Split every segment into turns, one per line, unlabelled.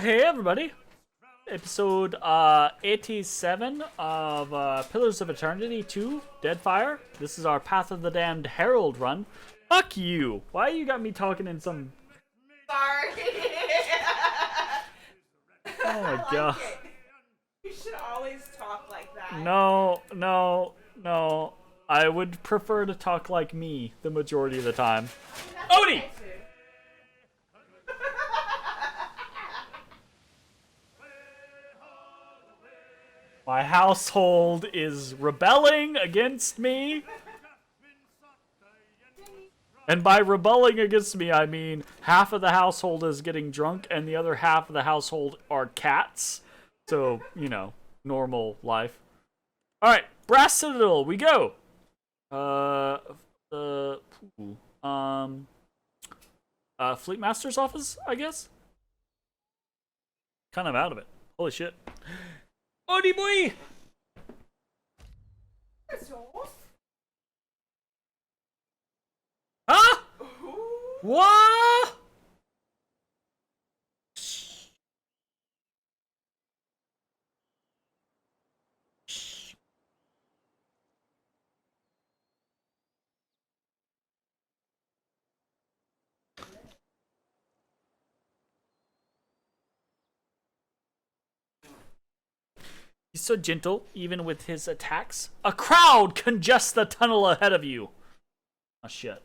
Hey everybody! Episode 87 of Pillars of Eternity 2, Deadfire. This is our Path of the Damned Herald run. Fuck you! Why you got me talking in some...
Sorry.
Oh my god.
You should always talk like that.
No. I would prefer to talk like me the majority of the time. Odie! My household is rebelling against me. And by rebelling against me, I mean half of the household is getting drunk and the other half of the household are cats. So, you know, normal life. Alright, Brass Citadel, we go! Fleet Master's office, I guess? Kind of out of it. Holy shit. Odie boy! Huh? What? He's so gentle, even with his attacks. A crowd congests the tunnel ahead of you. Oh shit.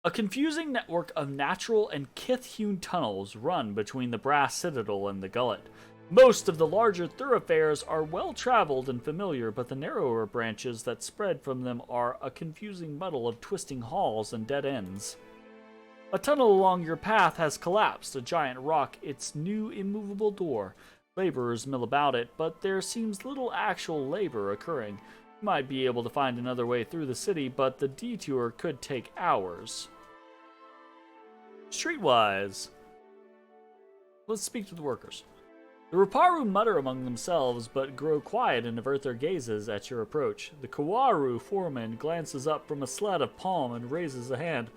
A confusing network of natural and kith-hewn tunnels run between the Brass Citadel and the Gullet. Most of the larger thoroughfares are well-traveled and familiar, but the narrower branches that spread from them are a confusing muddle of twisting halls and dead ends. A tunnel along your path has collapsed, a giant rock its new immovable door. Laborers mill about it, but there seems little actual labor occurring. You might be able to find another way through the city, but the detour could take hours. Streetwise. Let's speak to the workers. The Ruparu mutter among themselves, but grow quiet and avert their gazes at your approach. The Kawaru foreman glances up from a slat of palm and raises a hand.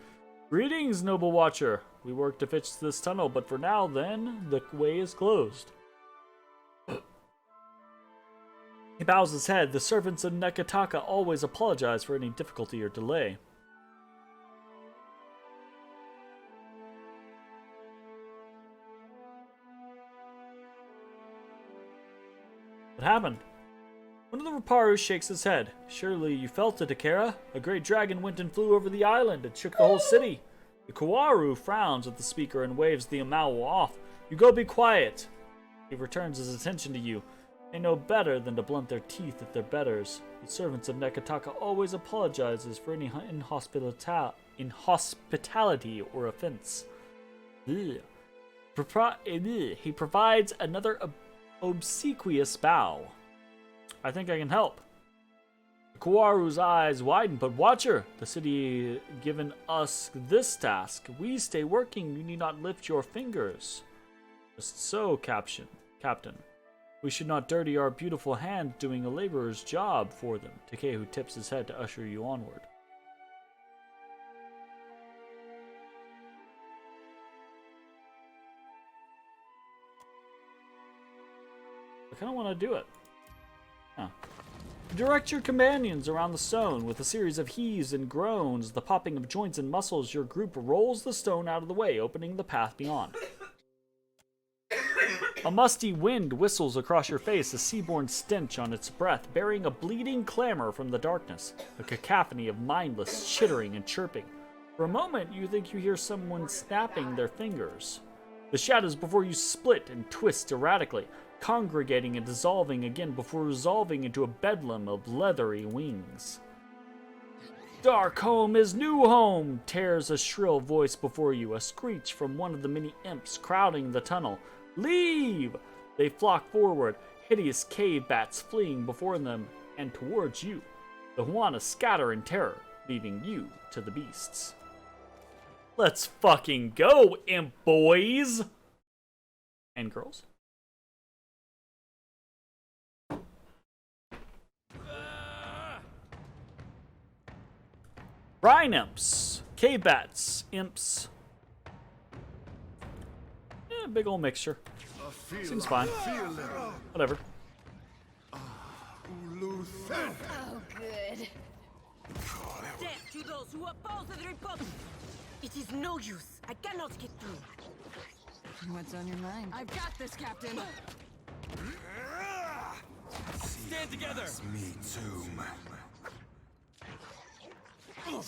Greetings, noble watcher. We work to fix this tunnel, but for now, then, the way is closed. He bows his head. The servants of Nekataka always apologize for any difficulty or delay. What happened? One of the Ruparu shakes his head. Surely you felt it, Akira. A great dragon went and flew over the island and shook the whole city. The Kawaru frowns at the speaker and waves the Amau off. You go be quiet. He returns his attention to you. They know better than to blunt their teeth at their betters. The servants of Nekataka always apologizes for any inhospitality or offense. He provides another obsequious bow. I think I can help. The Kawaru's eyes widen, but watcher, the city given us this task. We stay working, you need not lift your fingers. Just so, Captain. We should not dirty our beautiful hands doing a laborer's job for them. Takehu tips his head to usher you onward. I kind of want to do it. Huh. Direct your companions around the stone with a series of heaves and groans, the popping of joints and muscles. Your group rolls the stone out of the way, opening the path beyond. A musty wind whistles across your face, a seaborne stench on its breath, bearing a bleeding clamor from the darkness, a cacophony of mindless chittering and chirping. For a moment, you think you hear someone snapping their fingers. The shadows before you split and twist erratically, congregating and dissolving again before resolving into a bedlam of leathery wings. Dark home is new home, tears a shrill voice before you, a screech from one of the many imps crowding the tunnel. Leave! They flock forward, hideous cave bats fleeing before them and towards you. The Huana scatter in terror, leaving you to the beasts. Let's fucking go, imp boys! And girls. Brine imps, cave bats, imps. big old mixture. Seems fine. Whatever.
Oh, good.
Death to those who oppose the Republic! It is no use. I cannot get through.
What's on your mind?
I've got this, Captain. Stand together.
Me too.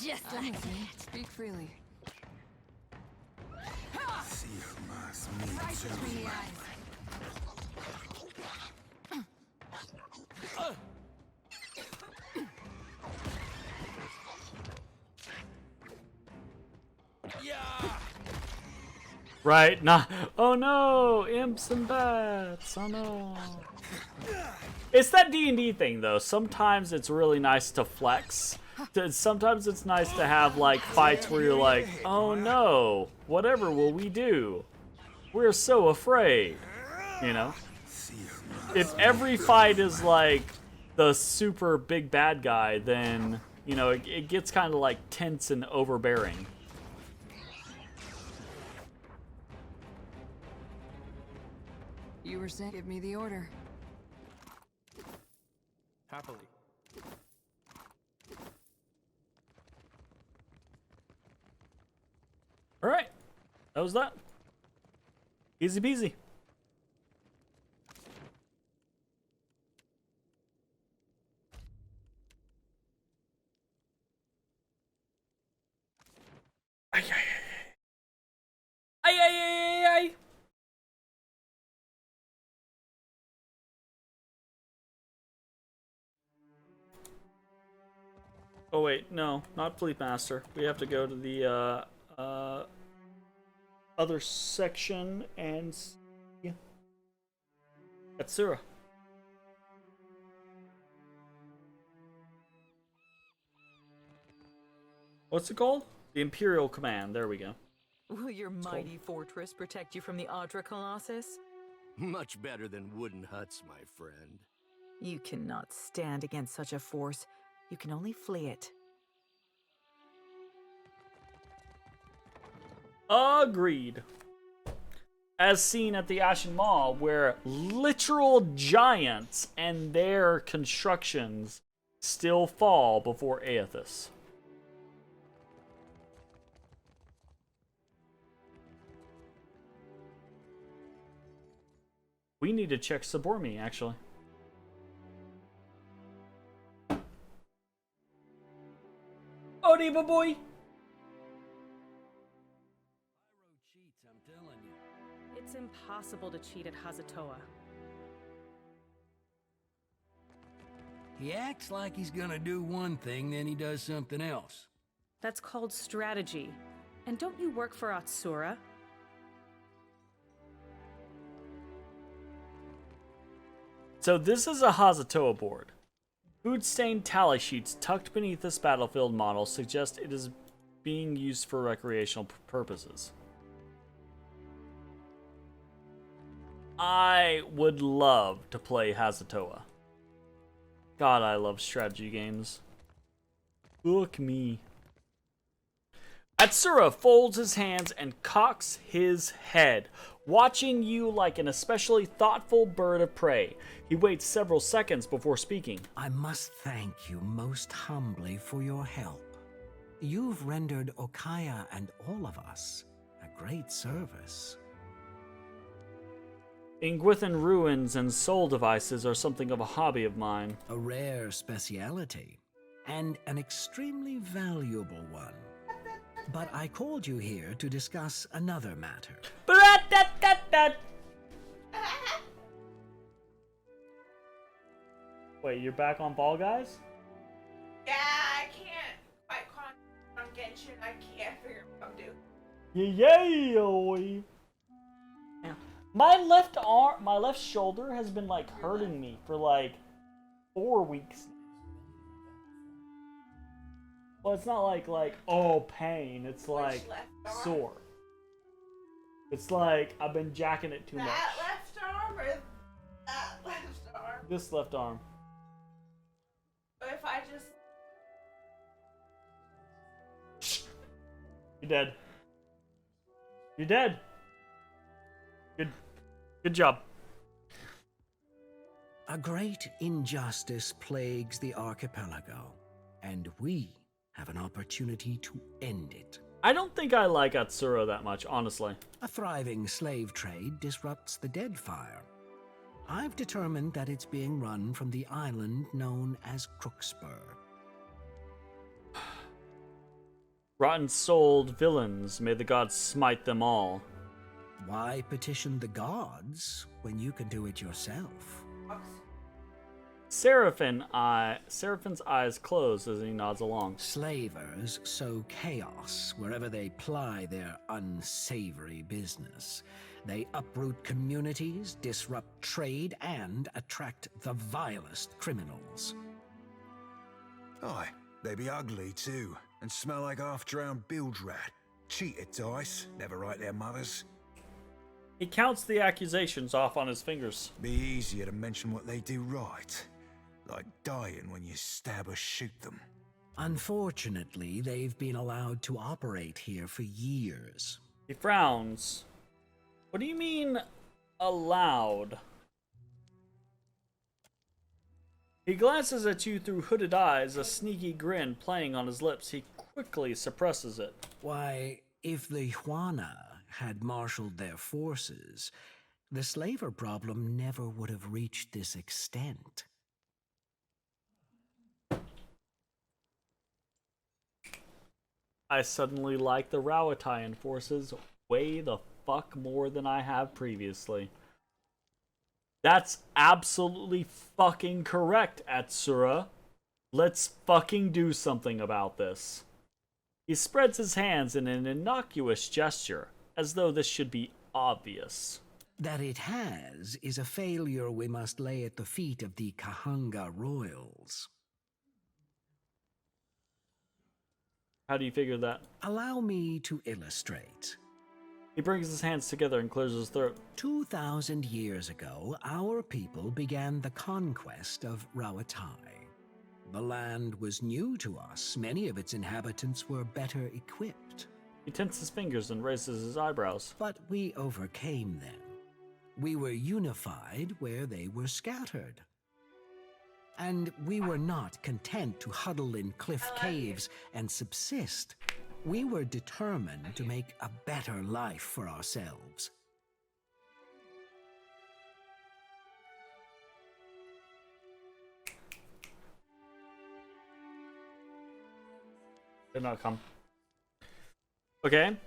Just like that.
Speak freely.
Right between the eyes.
Right? Nah. Oh no! Imps and bats. Oh no. It's that D&D thing though. Sometimes it's really nice to flex. Sometimes it's nice to have like fights where you're like, oh no, whatever will we do? We're so afraid. You know? If every fight is like the super big bad guy, then, you know, it gets kind of like tense and overbearing.
You were saying, give me the order.
Happily.
All right, that was that. Easy peasy. Ay, ay, ay, ay, ay, ay, ay. Oh wait, no, not Fleet Master. We have to go to the other section and see Atsura. What's it called? The Imperial Command. There we go.
Will your mighty fortress protect you from the Ardra Colossus?
Much better than wooden huts, my friend.
You cannot stand against such a force. You can only flee it.
Agreed. As seen at the Ashen Maw, where literal giants and their constructions still fall before Aethys. We need to check Sabormi, actually. Odiba boy!
Cheats, I'm telling you.
It's impossible to cheat at Hazatoa.
He acts like he's gonna do one thing, then he does something else.
That's called strategy. And don't you work for Atsura?
So this is a Hazatoa board. Food-stained tally sheets tucked beneath this battlefield model suggest it is being used for recreational purposes. I would love to play Hazatoa. God, I love strategy games. Look me. Atsura folds his hands and cocks his head, watching you like an especially thoughtful bird of prey. He waits several seconds before speaking.
I must thank you most humbly for your help. You've rendered Okaya and all of us a great service.
Ingwithan ruins and soul devices are something of a hobby of mine.
A rare speciality, and an extremely valuable one. But I called you here to discuss another matter.
Wait, you're back on Ball Guys?
Yeah, I can't quite concentrate on Genshin. I can't figure out what I'm doing.
Yeah. My left arm, my left shoulder has been like hurting me for like 4 weeks. Well, it's not like oh pain. It's like
left arm?
sore. It's like I've been jacking it too much.
That left arm or that left arm?
This left arm.
But if I just...
You're dead. You're dead. Good job.
A great injustice plagues the archipelago, and we have an opportunity to end it.
I don't think I like Atsura that much, honestly.
A thriving slave trade disrupts the Deadfire. I've determined that it's being run from the island known as Crookspur.
Rotten-souled villains, may the gods smite them all.
Why petition the gods when you can do it yourself?
Seraphim's eyes close as he nods along.
Slavers sow chaos wherever they ply their unsavory business. They uproot communities, disrupt trade, and attract the vilest criminals.
Aye, they be ugly too, and smell like half-drowned bilge rat. Cheated dice, never write their mothers.
He counts the accusations off on his fingers.
Be easier to mention what they do right. Like dying when you stab or shoot them.
Unfortunately, they've been allowed to operate here for years.
He frowns. What do you mean, allowed? He glances at you through hooded eyes, a sneaky grin playing on his lips. He quickly suppresses it.
Why, if the Juana had marshaled their forces, the slaver problem never would have reached this extent.
I suddenly like the Rawatayan forces way the fuck more than I have previously. That's absolutely fucking correct, Atsura. Let's fucking do something about this. He spreads his hands in an innocuous gesture, as though this should be obvious.
That it has is a failure we must lay at the feet of the Kahanga royals.
How do you figure that?
Allow me to illustrate.
He brings his hands together and clears his throat.
2,000 years ago, our people began the conquest of Rawatai. The land was new to us. Many of its inhabitants were better equipped.
He tenses his fingers and raises his eyebrows.
But we overcame them. We were unified where they were scattered. And we were not content to huddle in cliff caves and subsist. We were determined to make a better life for ourselves.
Did not come. Okay.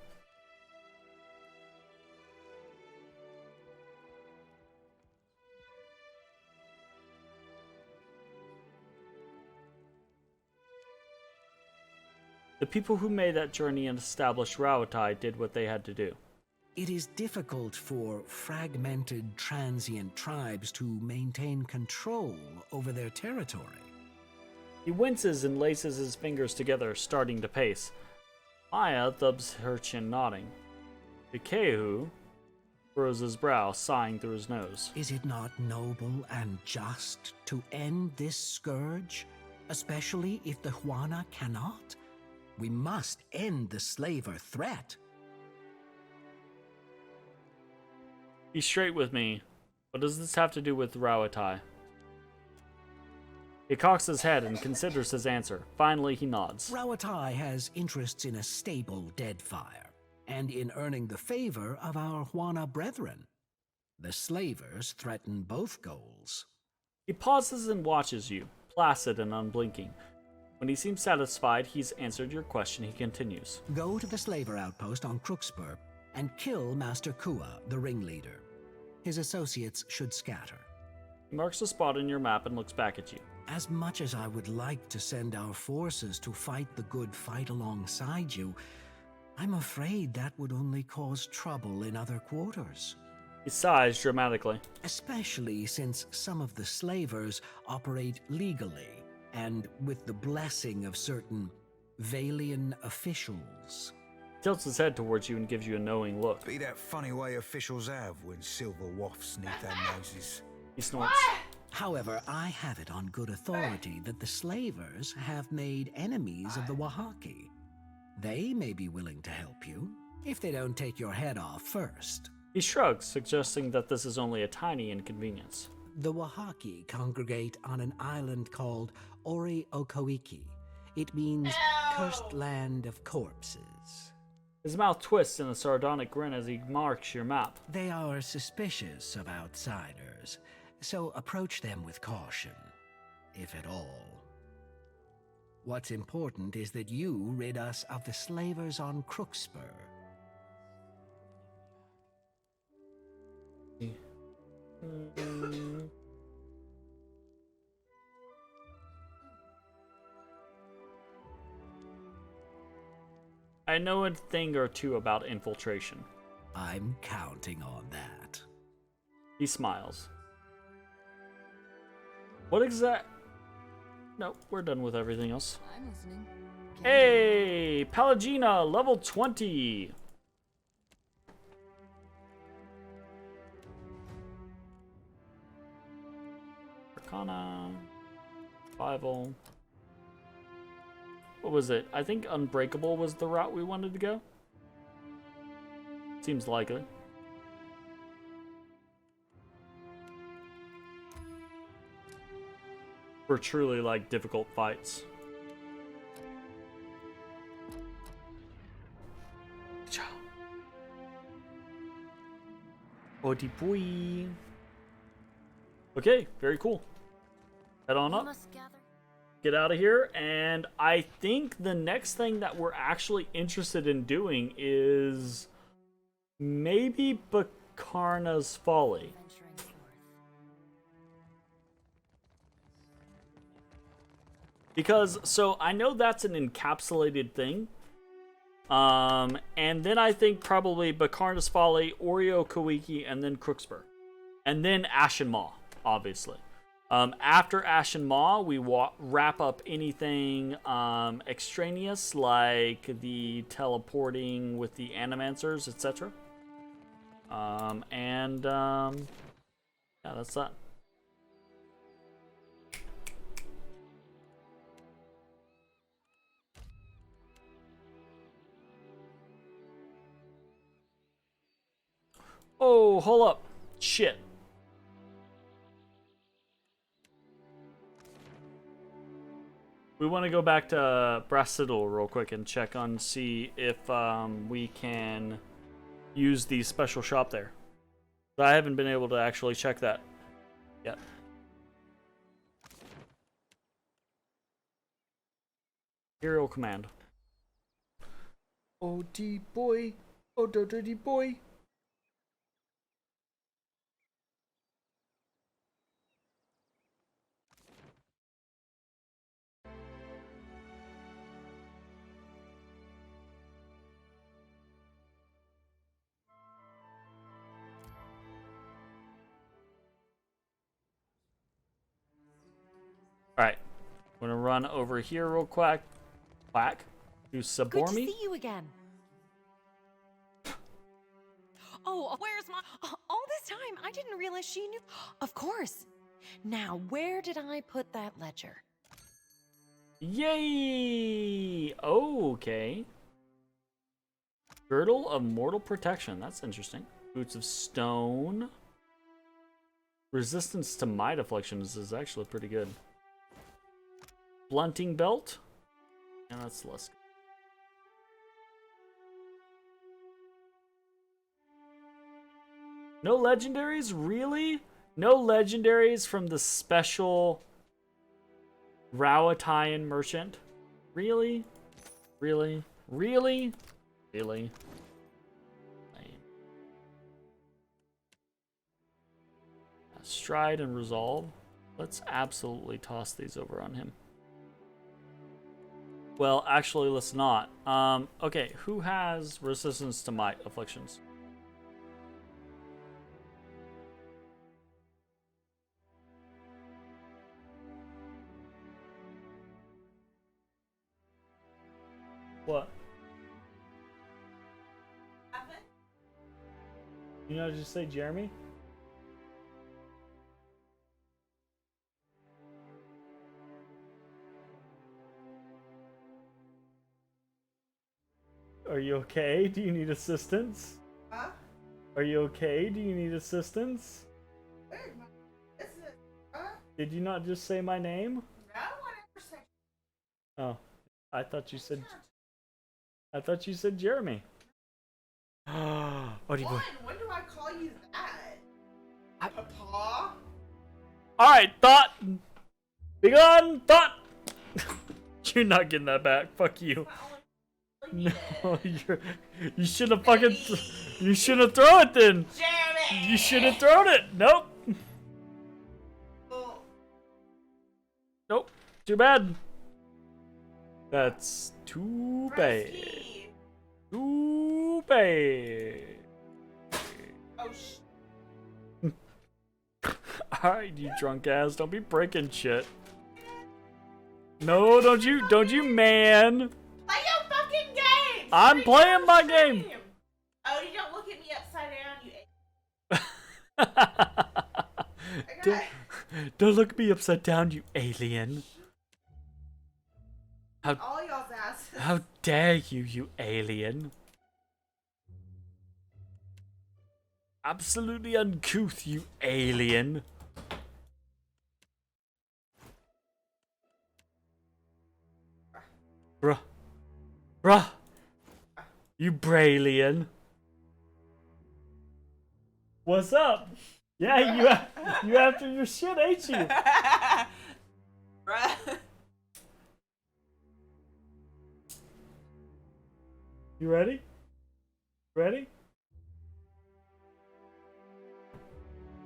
The people who made that journey and established Rawatai did what they had to do.
It is difficult for fragmented, transient tribes to maintain control over their territory.
He winces and laces his fingers together, starting to pace. Maya thubs her chin, nodding. Ikehu furrows his brow, sighing through his nose.
Is it not noble and just to end this scourge, especially if the Juana cannot? We must end the slaver threat.
Be straight with me. What does this have to do with Rawatai? He cocks his head and considers his answer. Finally, he nods.
Rawatai has interests in a stable Deadfire, and in earning the favor of our Juana brethren. The slavers threaten both goals.
He pauses and watches you, placid and unblinking. When he seems satisfied he's answered your question, he continues.
Go to the slaver outpost on Crookspur and kill Master Kua, the ringleader. His associates should scatter.
He marks a spot on your map and looks back at you.
As much as I would like to send our forces to fight the good fight alongside you, I'm afraid that would only cause trouble in other quarters.
He sighs dramatically.
Especially since some of the slavers operate legally and with the blessing of certain Valian officials.
He tilts his head towards you and gives you a knowing look.
Be that funny way officials have when silver wafts need their noses.
He snorts.
However, I have it on good authority that the slavers have made enemies of the Wahaki. They may be willing to help you, if they don't take your head off first.
He shrugs, suggesting that this is only a tiny inconvenience.
The Wahaki congregate on an island called Ori Okoiki. It means cursed land of corpses.
His mouth twists in a sardonic grin as he marks your map.
They are suspicious of outsiders, so approach them with caution, if at all. What's important is that you rid us of the slavers on Crookspur.
I know a thing or two about infiltration.
I'm counting on that.
He smiles. What exact... Nope, we're done with everything else.
I'm listening.
Hey, Palagina, level 20. Arcana, survival. What was it? I think Unbreakable was the route we wanted to go. Seems likely. For truly, like, difficult fights. Odi boy. Okay, very cool. Head on up. Get out of here, and I think the next thing that we're actually interested in doing is maybe Bakarna's Folly. Because, so I know that's an encapsulated thing. And then I think probably Bakarna's Folly, Oreo Kawiki, and then Crookspur. And then Ashen Maw, obviously. After Ashen Maw, we wrap up anything extraneous, like the teleporting with the Animancers, etc. Yeah, that's that. Oh, hold up. Shit. We want to go back to Brassidle real quick and check on, see if we can use the special shop there. I haven't been able to actually check that yet. Imperial Command. Oh, D boy. Oh, dirty boy. Alright, I'm gonna run over here real quick. Quack. To Sabormi.
Good to see you again. Oh, where's my... All this time, I didn't realize she knew... Of course. Now, where did I put that ledger?
Yay! Okay. Girdle of Mortal Protection. That's interesting. Boots of Stone. Resistance to Might Afflictions is actually pretty good. Blunting Belt. Yeah, that's less good. No legendaries? Really? No legendaries from the special Rawatayan Merchant? Really? Really? Really? Really? Stride and Resolve. Let's absolutely toss these over on him. Well, actually, let's not. Okay, who has resistance to might afflictions? What? You know, just say Jeremy? Are you okay? Do you need assistance?
Huh?
Are you okay? Do you need assistance?
Where's my business? Huh?
Did you not just say my name?
No, I never said.
Oh, I thought you said. I thought you said Jeremy. What do you?
When do I call you that? Papa?
All right, thought. Be gone, thought. You're not getting that back. Fuck you. No, you should have fucking. You should have thrown it then.
Jeremy!
You should have thrown it. Nope.
Oh,
Nope. Too bad. That's too bad.
Rusty.
Too bad.
Oh,
Alright, you drunk ass. Don't be breaking shit. No, don't you, man.
Play your fucking game!
I'm playing my game.
Oh, you don't look at me upside down, you
don't, don't look at me upside down, you alien.
all y'all's asses.
How dare you, you alien. Absolutely uncouth, you alien. Bruh. Bruh. You Brailian. What's up? Yeah, you after your shit, ain't you?
Bruh.
You ready? Ready?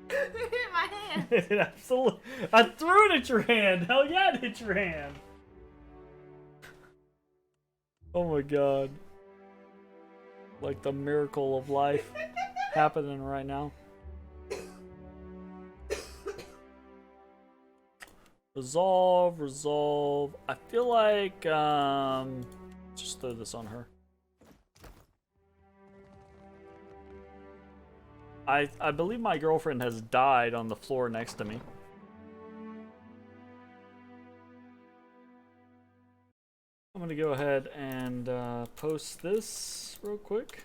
It hit my hand.
Absolutely. I threw it at your hand. Hell yeah, it hit your hand. Oh my god. Like the miracle of life happening right now. Resolve, resolve. I feel like, just throw this on her. I believe my girlfriend has died on the floor next to me. I'm gonna go ahead and post this real quick.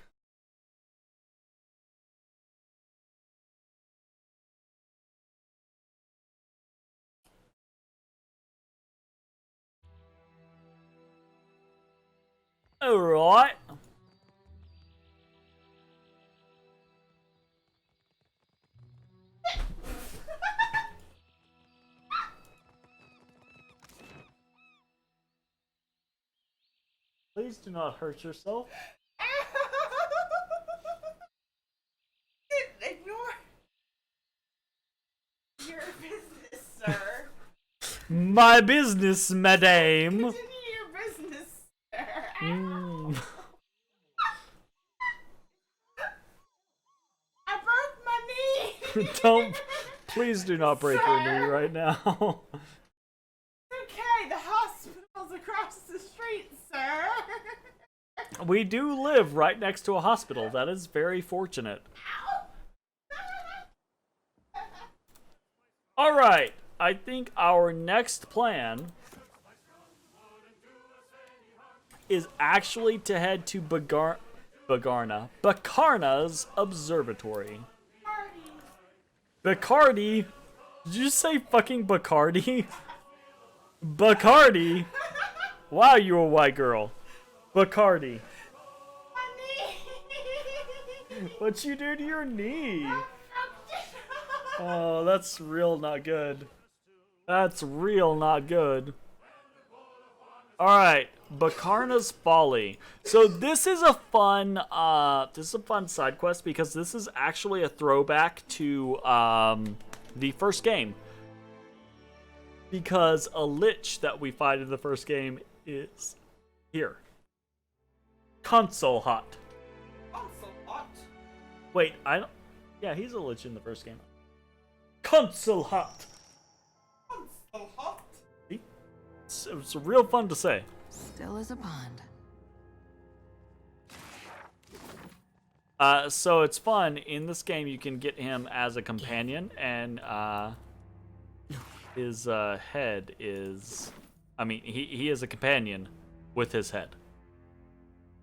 All right. Please do not hurt yourself.
Ignore your business, sir.
My business, madame.
Continue your business, sir. I broke my knee.
Don't. Please do not break your knee right now.
Okay, the hospital's across the street, sir.
We do live right next to a hospital. That is very fortunate. Alright, I think our next plan is actually to head to Bakarna's observatory. Bacardi? Did you say fucking Bacardi? Bacardi? Wow, you're a white girl. Bacardi. What'd you do to your knee? Oh, that's real not good. That's real not good. Alright, Bakarna's Folly. So this is a fun side quest because this is actually a throwback to the first game. Because a lich that we fight in the first game is here. Console Hot.
Console Hot?
Wait, I don't... Yeah, he's a lich in the first game. Console Hot.
Console Hot?
It's real fun to say.
Still as a pond.
So it's fun. In this game, you can get him as a companion, and his head is... I mean, he is a companion with his head.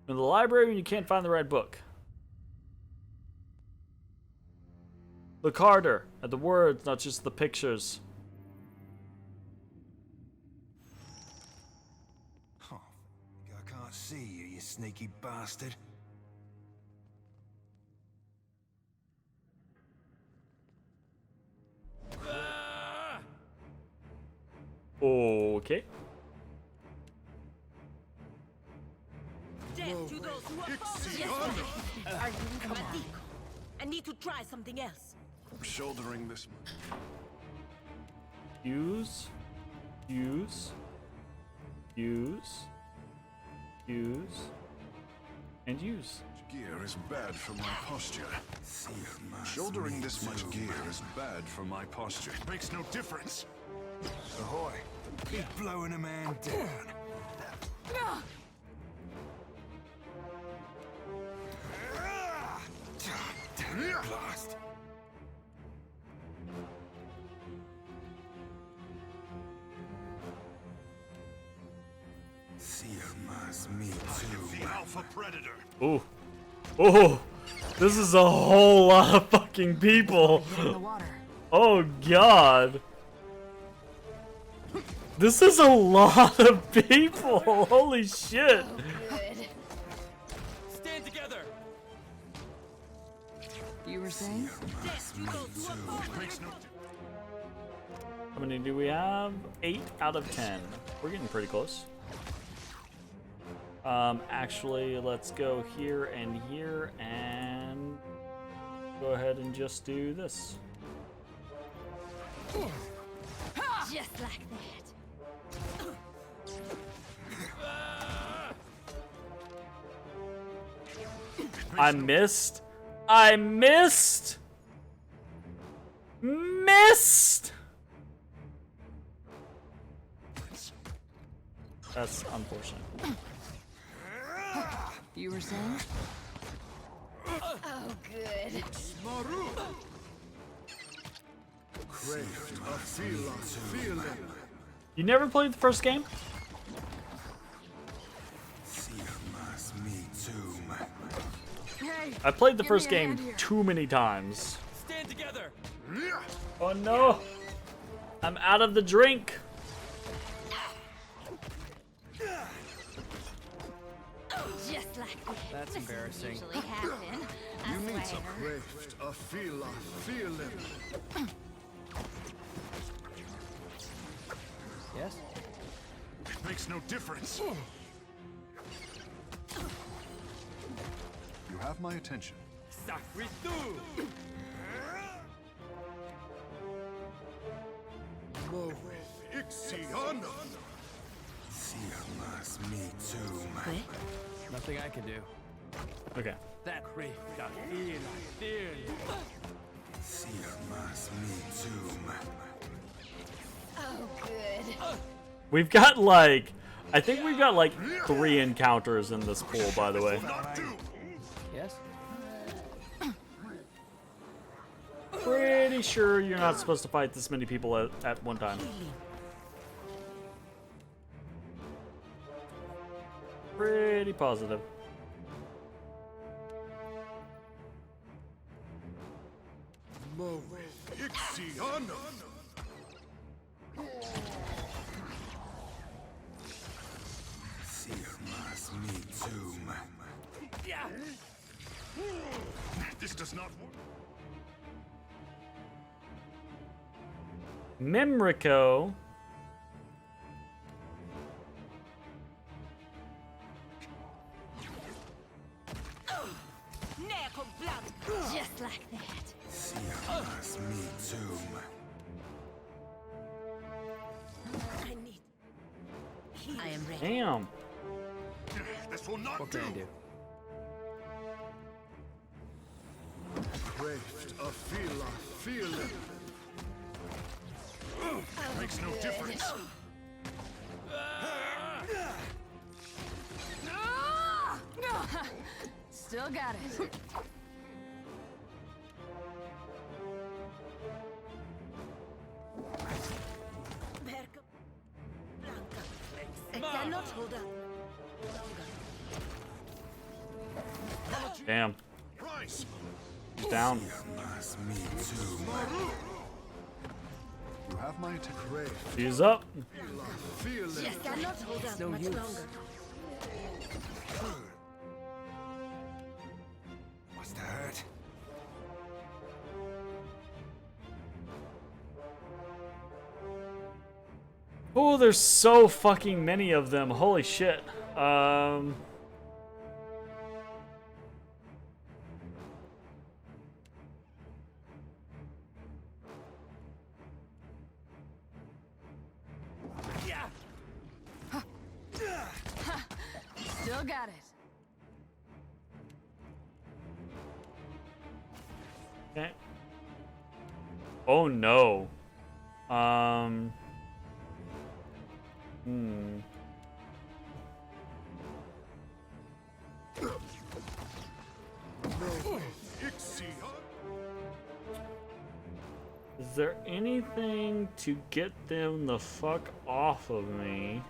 In the library, when you can't find the right book. Look harder at the words, not just the pictures.
Oh, I can't see you, you sneaky bastard.
Okay.
Death to those who oppose. Come on. I need to try something else.
I'm shouldering this.
Use. And use.
Gear is bad for my posture. Shouldering this much gear is bad for my posture. It makes no difference.
Ahoy! Keep blowing a man down. Damn blast!
The alpha predator.
Ooh. Oh, this is a whole lot of fucking people.
In the water.
Oh god. This is a lot of people. Holy shit.
Good.
Stand together.
You were saying?
How many do we have? 8 out of 10. We're getting pretty close. Actually, let's go here and go ahead and just do this.
Just like that.
I missed. I missed. Missed. That's unfortunate.
You were saying?
Oh, good.
You never played the first game?
Hey,
I played the
give me
first
a
game
hand here.
too many times.
Stand together.
Oh no! I'm out of the drink.
Just like that.
That's embarrassing.
Usually happen. You need some
Yes?
It makes no difference. You have my attention.
Sacristu. Nothing I can do.
Okay.
That grief got
Oh, good.
We've got like, I think we've got like 3 encounters in this pool, by the way.
Yes?
Pretty sure you're not supposed to fight this many people at one time. Pretty positive.
This does not work.
Mimrico.
Just like that. I am ready.
Damn.
This will not
What
do.
can I do?
Makes no difference.
Still got it.
I cannot hold up.
Damn.
Price.
He's down.
You have my attention.
He's up.
Feel it.
Cannot hold out
No
much
use.
longer.
What's the hurt?
Oh, there's so fucking many of them. Holy shit.
Still got it.
Okay. Oh no. Is there anything to get them the fuck off of me?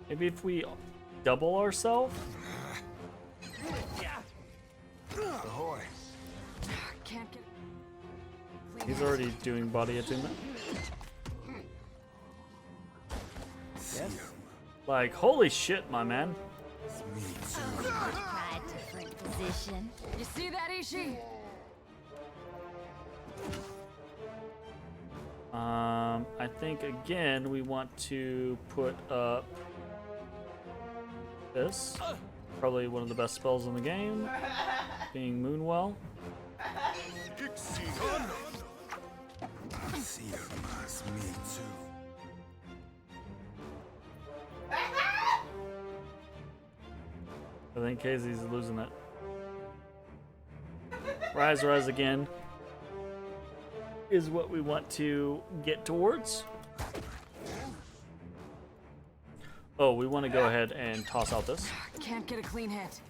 Maybe if we double ourselves?
Ahoy.
Can't get.
He's already doing body attunement.
Yes?
Like, holy shit, my man.
Try different position.
You see that, Ishi?
I think again we want to put up this. Probably one of the best spells in the game, being Moonwell.
Me too.
I think Casey's losing it. Rise, rise again is what we want to get towards. Oh, we want to go ahead and toss out this.
Can't get a clean hit.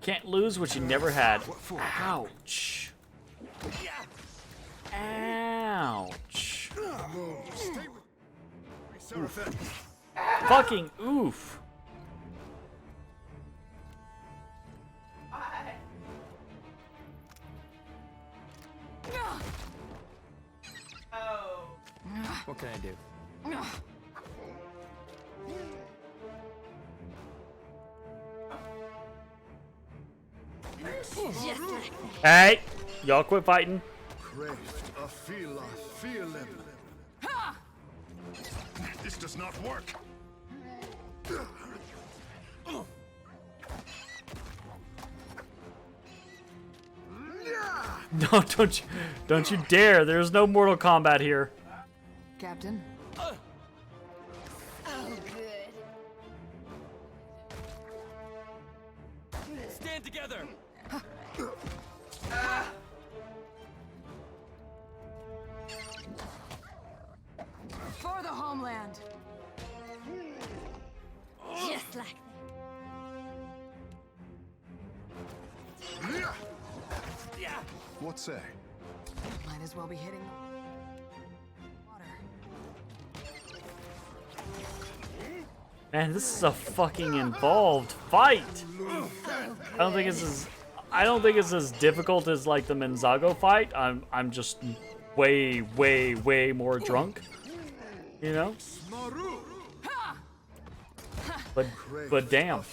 Can't lose what you never had. Ouch. Ouch. Fucking oof.
Oh.
What can I do?
Just like
Hey, y'all quit fighting.
This does not work.
No, don't you dare. There's no Mortal Kombat here.
Captain.
oh good.
Stand together!
For the homeland.
Just like
What say?
Might as well be hitting water.
Man, this is a fucking involved fight. I don't think it's as difficult as like the Menzago fight. I'm just way more drunk. You know? But damn.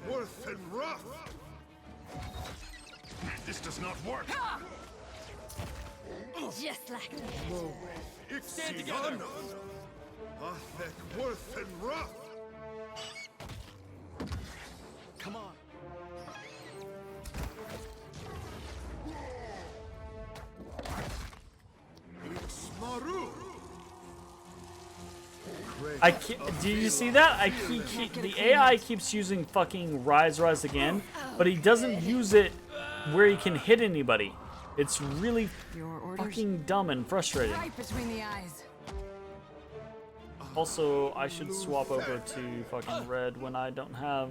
Worth and rough. This does not work.
Just like that.
Stand together!
Worth and rough.
Come on!
I can't, do you see that? The AI keeps using fucking rise again, but he doesn't use it where he can hit anybody. It's really
Your orders.
fucking dumb and frustrating.
Right between the eyes.
Also, I should swap over to fucking red when I don't have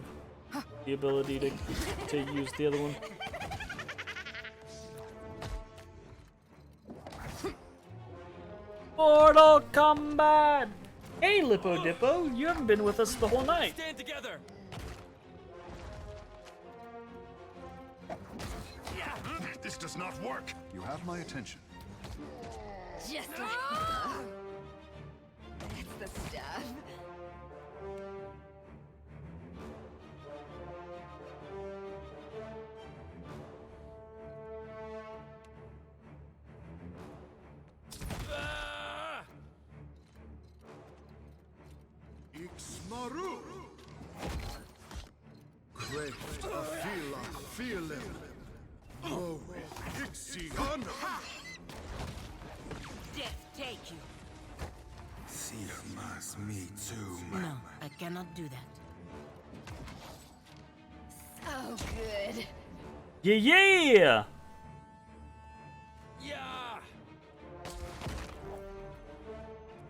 the ability to use the other one. Mortal Kombat! Hey, Lippo Dippo, you haven't been with us the whole night.
Stand together.
This does not work. You have my attention.
Just like that's the stuff.
Ixmaru. Great, Afila, Feelim. Oh, Ixion.
Death take you.
Sigmas, me too,
No, I cannot do that.
So good.
Yeah, yeah!
Yeah.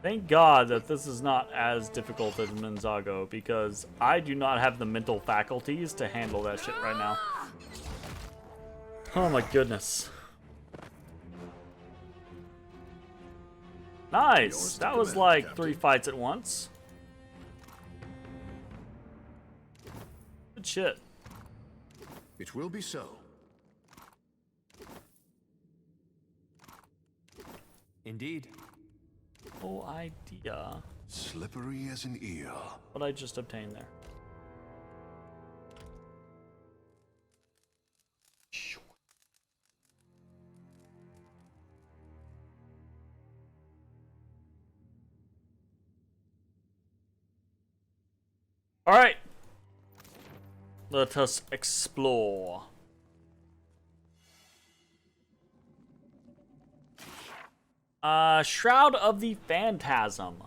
Thank God that this is not as difficult as Ninjago, because I do not have the mental faculties to handle that shit right now. Oh my goodness. Nice! That was like 3 fights at once. Good shit.
It will be so.
Indeed.
No idea
Slippery as an eel.
what I just obtained there. All right, let us explore. Shroud of the Phantasm.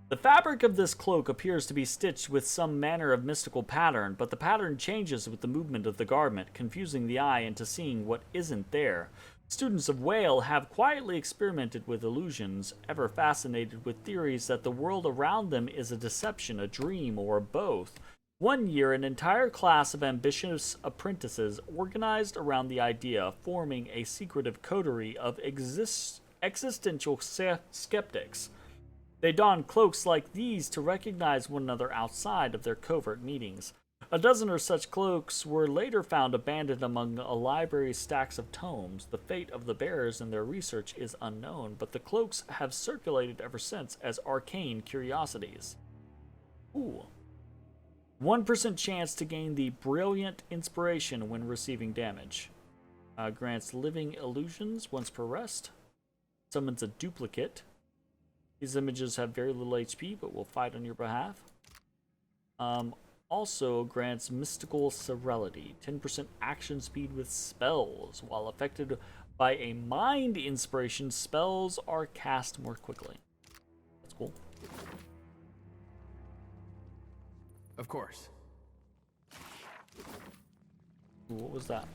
The fabric of this cloak appears to be stitched with some manner of mystical pattern, but the pattern changes with the movement of the garment, confusing the eye into seeing what isn't there. Students of Whale have quietly experimented with illusions, ever fascinated with theories that the world around them is a deception, a dream, or both. One year, an entire class of ambitious apprentices organized around the idea, forming a secretive coterie of existential skeptics. They donned cloaks like these to recognize one another outside of their covert meetings. A dozen or such cloaks were later found abandoned among a library's stacks of tomes. The fate of the bearers and their research is unknown, but the cloaks have circulated ever since as arcane curiosities. Ooh. 1% chance to gain the Brilliant Inspiration when receiving damage. Grants living illusions once per rest. Summons a duplicate. These images have very little HP, but will fight on your behalf. Also grants mystical serenity, 10% action speed with spells. While affected by a mind inspiration, spells are cast more quickly. That's cool.
Of course.
Ooh, what was that?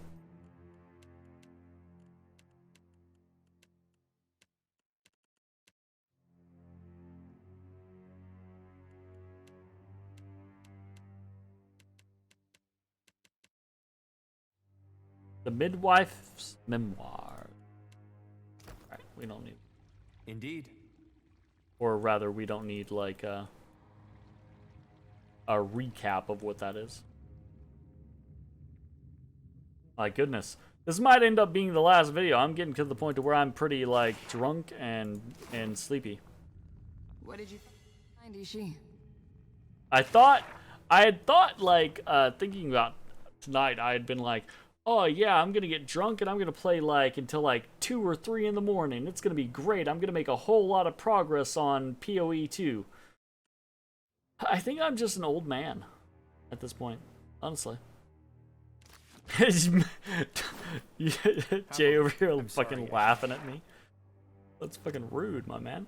The Midwife's Memoir. Alright, we don't need...
Indeed.
Or rather, we don't need, like, a recap of what that is. My goodness. This might end up being the last video. I'm getting to the point to where I'm pretty, like, drunk and sleepy.
What did you find, Ishi?
I had thought, like, thinking about tonight, I had been like, oh yeah, I'm gonna get drunk and I'm gonna play like until like 2 or 3 in the morning. It's gonna be great. I'm gonna make a whole lot of progress on PoE 2. I think I'm just an old man at this point, honestly. Jay over here fucking laughing at me. That's fucking rude, my man.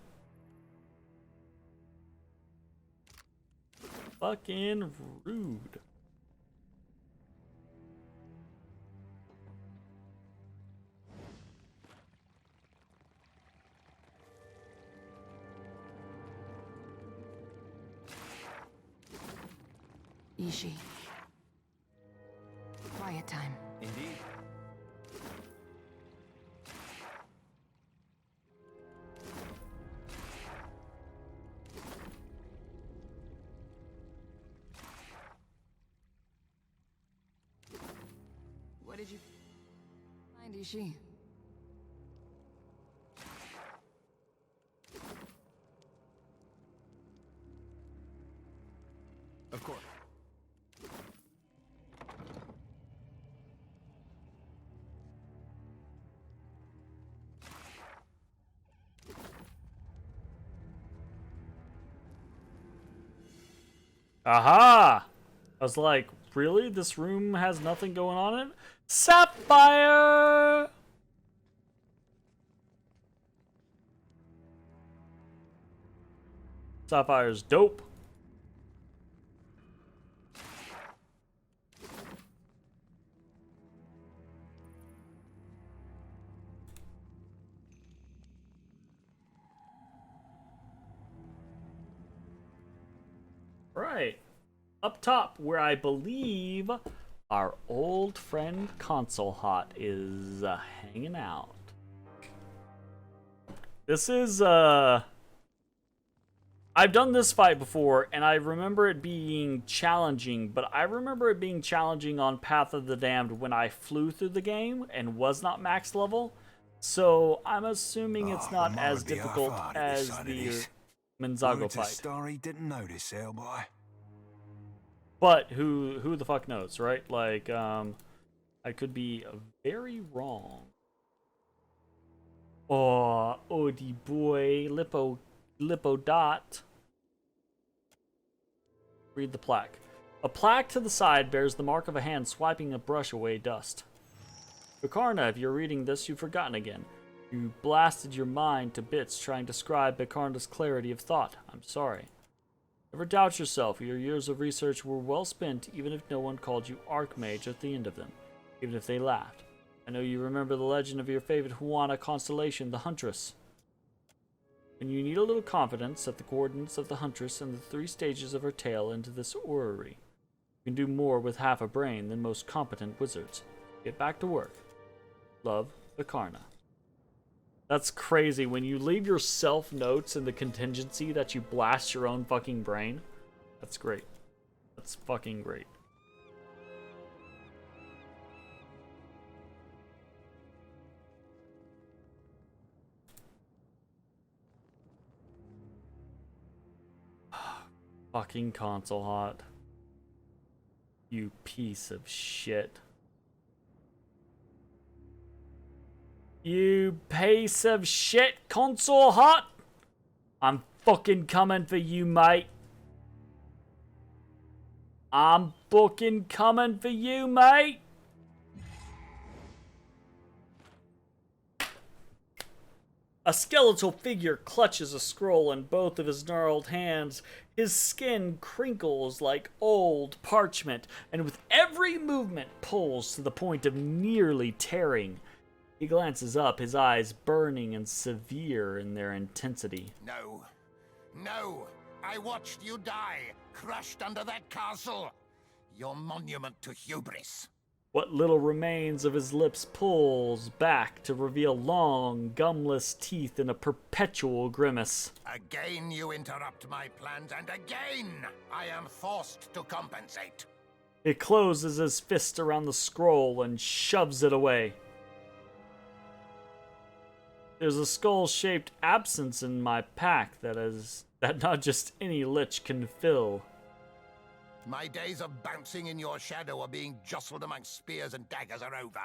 Fucking rude.
Ishi. Quiet time.
Indeed.
What did you find, Ishi?
Of course.
Aha! I was like, really? This room has nothing going on in it? Sapphire! Sapphire's dope. Right. Up top, where I believe our old friend Console Hot is hanging out. This is, I've done this fight before, and I remember it being challenging, but I remember it being challenging on Path of the Damned when I flew through the game and was not max level. So I'm assuming it's not as difficult as the Menzago fight.
Starry didn't notice, Hellboy.
But who the fuck knows, right? Like, I could be very wrong. Oh, Odie boy, Lippo Dot. Read the plaque. A plaque to the side bears the mark of a hand swiping a brush away dust. Vikarna, if you're reading this, you've forgotten again. You blasted your mind to bits trying to describe Vikarna's clarity of thought. I'm sorry. Never doubt yourself. Your years of research were well spent, even if no one called you Archmage at the end of them. Even if they laughed. I know you remember the legend of your favorite Huana constellation, the Huntress. When you need a little confidence, set the coordinates of the Huntress and the 3 stages of her tail into this orrery. You can do more with half a brain than most competent wizards. Get back to work. Love, Vikarna. That's crazy. When you leave yourself notes in the contingency that you blast your own fucking brain. That's great. That's fucking great. Fucking Console Hot. You piece of shit. You piece of shit, Console Hot! I'm fucking coming for you, mate. I'm fucking coming for you, mate. A skeletal figure clutches a scroll in both of his gnarled hands. His skin crinkles like old parchment, and with every movement pulls to the point of nearly tearing. He glances up, his eyes burning and severe in their intensity.
No. No! I watched you die, crushed under that castle. Your monument to hubris.
What little remains of his lips pulls back to reveal long, gumless teeth in a perpetual grimace.
Again you interrupt my plans, and again I am forced to compensate.
He closes his fist around the scroll and shoves it away. There's a skull-shaped absence in my pack that not just any lich can fill.
My days of bouncing in your shadow or being jostled among spears and daggers are over.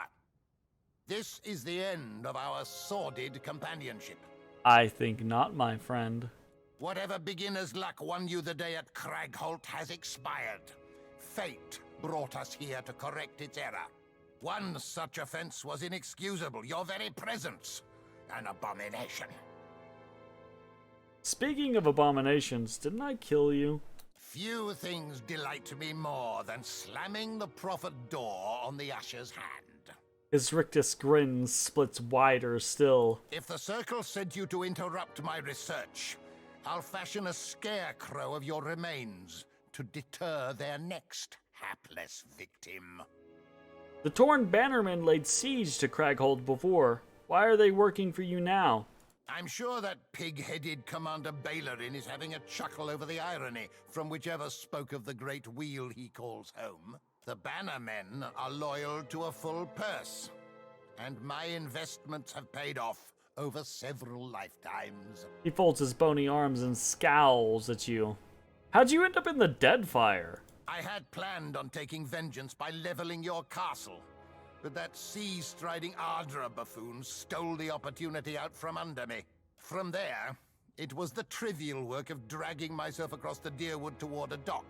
This is the end of our sordid companionship.
I think not, my friend.
Whatever beginner's luck won you the day at Cragholt has expired. Fate brought us here to correct its error. One such offense was inexcusable. Your very presence, an abomination.
Speaking of abominations, didn't I kill you?
Few things delight me more than slamming the prophet door on the usher's hand.
His rictus grin splits wider still.
If the Circle sent you to interrupt my research, I'll fashion a scarecrow of your remains to deter their next hapless victim.
The Torn Bannermen laid siege to Craghold before. Why are they working for you now?
I'm sure that pig-headed Commander Balerin is having a chuckle over the irony from whichever spoke of the great wheel he calls home. The Bannermen are loyal to a full purse, and my investments have paid off over several lifetimes.
He folds his bony arms and scowls at you. How'd you end up in the Deadfire?
I had planned on taking vengeance by leveling your castle, but that sea-striding Ardra buffoon stole the opportunity out from under me. From there, it was the trivial work of dragging myself across the Deerwood toward a dock.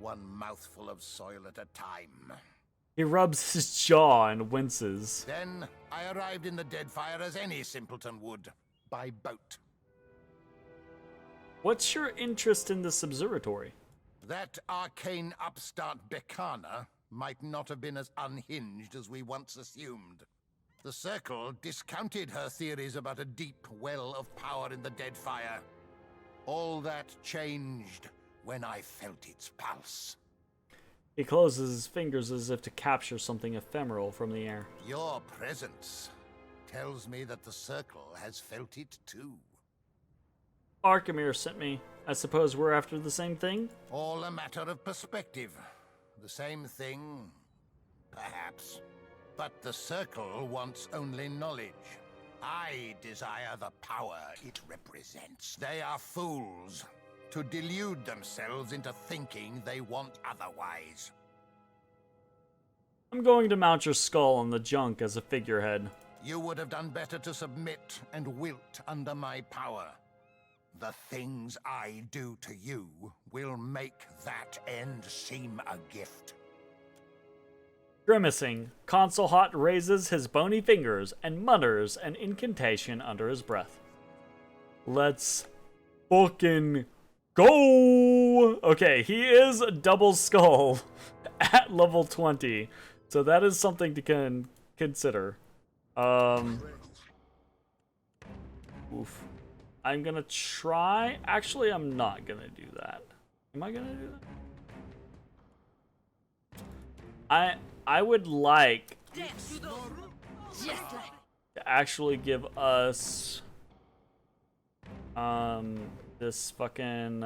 One mouthful of soil at a time.
He rubs his jaw and winces.
Then I arrived in the Deadfire as any simpleton would, by boat.
What's your interest in this observatory?
That arcane upstart Bekana might not have been as unhinged as we once assumed. The Circle discounted her theories about a deep well of power in the Deadfire. All that changed when I felt its pulse.
He closes his fingers as if to capture something ephemeral from the air.
Your presence tells me that the Circle has felt it too.
Arkemir sent me. I suppose we're after the same thing?
All a matter of perspective. The same thing, perhaps. But the Circle wants only knowledge. I desire the power it represents. They are fools to delude themselves into thinking they want otherwise.
I'm going to mount your skull on the junk as a figurehead.
You would have done better to submit and wilt under my power. The things I do to you will make that end seem a gift.
Grimacing, Consul Hot raises his bony fingers and mutters an incantation under his breath. Let's fucking go! Okay, he is a double skull at level 20, so that is something to consider. Oof. I'm gonna try. Actually, I'm not gonna do that. Am I gonna do that? I would like to actually give us this fucking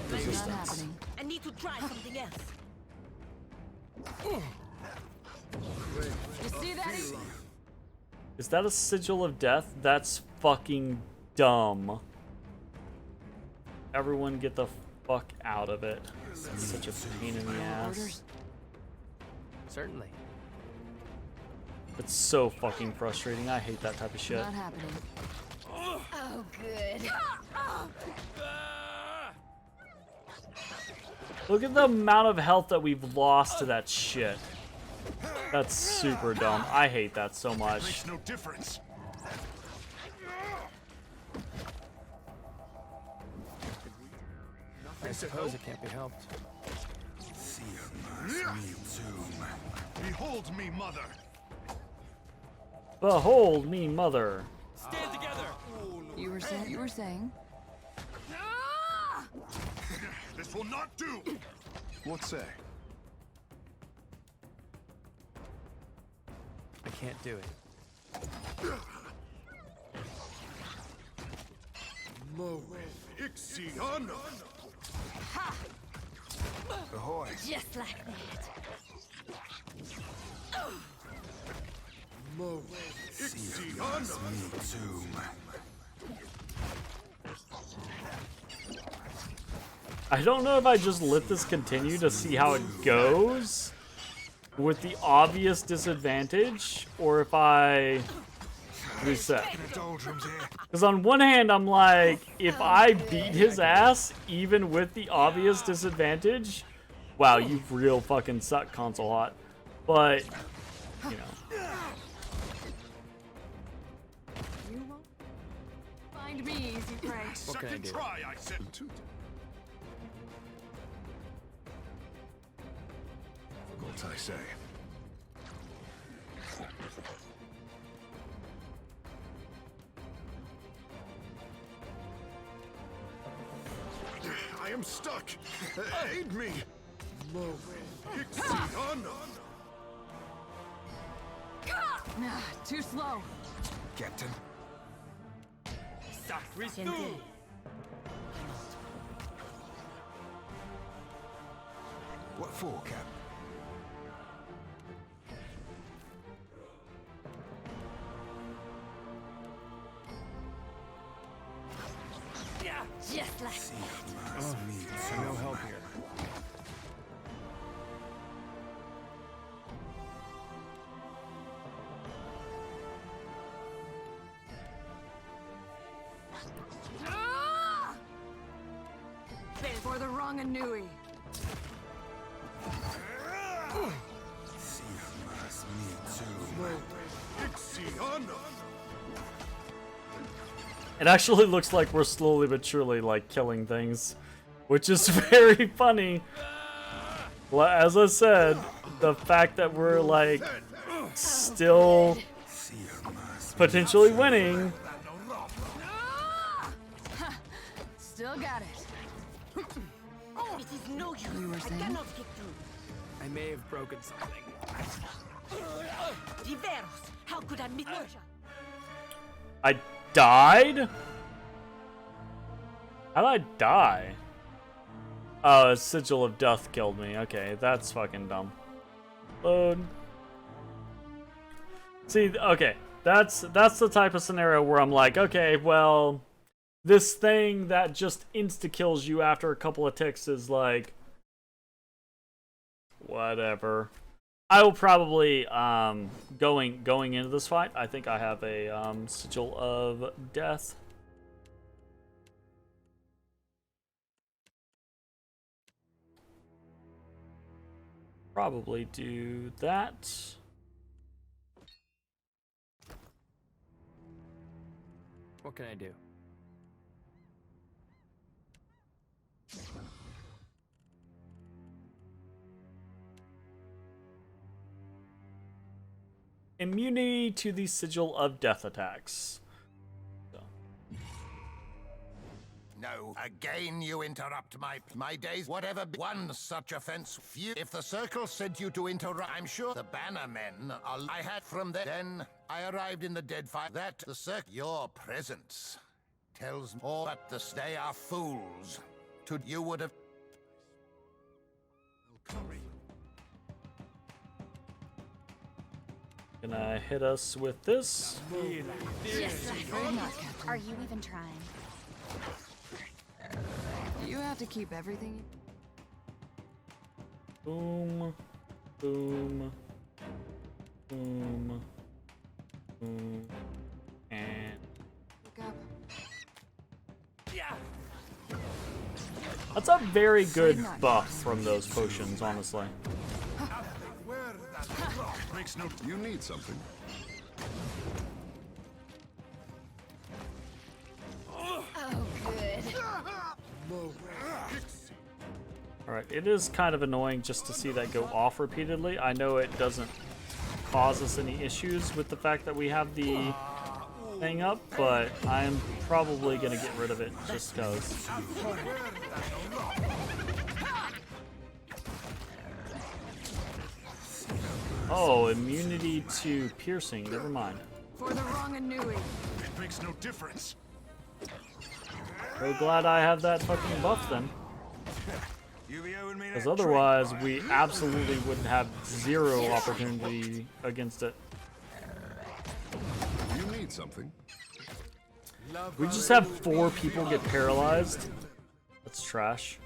resistance.
I need to try something else.
You see that?
Is that a sigil of death? That's fucking dumb. Everyone get the fuck out of it. It's such a pain in the ass.
Certainly.
It's so fucking frustrating. I hate that type of shit.
Not happening.
Oh, good.
Look at the amount of health that we've lost to that shit. That's super dumb. I hate that so much.
Makes no difference.
I suppose it can't be helped.
Behold me, mother.
Behold me, mother.
Stand together.
You were saying?
This will not do. What say?
I can't do it.
Ixion.
Ahoy.
Just like that.
I don't know if I just let this continue to see how it goes with the obvious disadvantage, or if I reset. Because on one hand, I'm like, if I beat his ass, even with the obvious disadvantage, wow, you real fucking suck, Console Hot. But, you know.
You won't find me easy prey.
What can I
Second
do?
try, I said. Difficult, I say. am stuck. Aid me. Ixion.
Nah, too slow.
Captain. What for, Cap?
Just like
No help here.
For the wrong Anui.
Ixion.
It actually looks like we're slowly but surely like killing things, which is very funny. Well, as I said, the fact that we're like still potentially winning.
Still got it.
oh, it is no use.
You were
I
saying?
cannot get through.
I may have broken something.
Diveros, how could I miss?
I died? How'd I die? Oh, a sigil of death killed me. Okay, that's fucking dumb. Load. See, okay, that's the type of scenario where I'm like, okay, well, this thing that just insta-kills you after a couple of ticks is like, whatever. I will probably, going into this fight, I think I have a sigil of death. Probably do that.
What can I do?
Immunity to the sigil of death attacks. So.
No, again you interrupt my days. Whatever one such offense, if the circle sent you to interrupt, I'm sure the bannermen I had from there. Then I arrived in the Deadfire. That the circle, your presence tells all that they are fools. To you would have.
Gonna hit us with this.
Just like Are you even trying?
You have to keep everything.
Boom, boom, boom, boom, and
Look up.
that's a very good buff from those potions, honestly.
Makes no. You need something.
Oh, good.
Alright, it is kind of annoying just to see that go off repeatedly. I know it doesn't cause us any issues with the fact that we have the thing up, but I'm probably gonna get rid of it just because. Oh, immunity to piercing, never mind.
For the wrong Anui.
It makes no difference.
So glad I have that fucking buff then. Because otherwise, we absolutely would have zero opportunity against it.
You need something.
We just have 4 people get paralyzed. That's trash.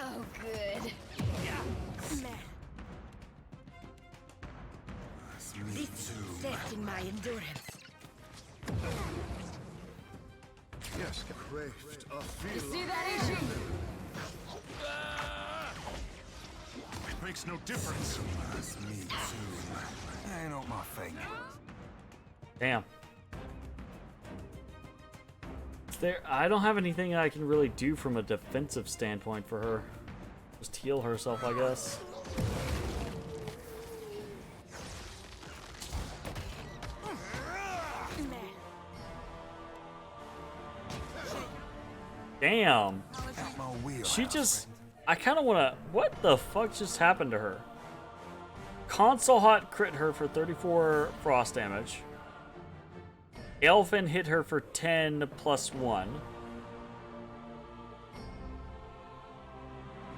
Oh, good. This is testing my endurance.
Yes, craved a
You
feel.
see that, Ishi?
It makes no difference.
Me too. Ain't not my thing.
Damn. I don't have anything I can really do from a defensive standpoint for her. Just heal herself, I guess. Damn. She just... I kind of want to... What the fuck just happened to her? Console Hot crit her for 34 frost damage. Elfin hit her for 10 plus 1.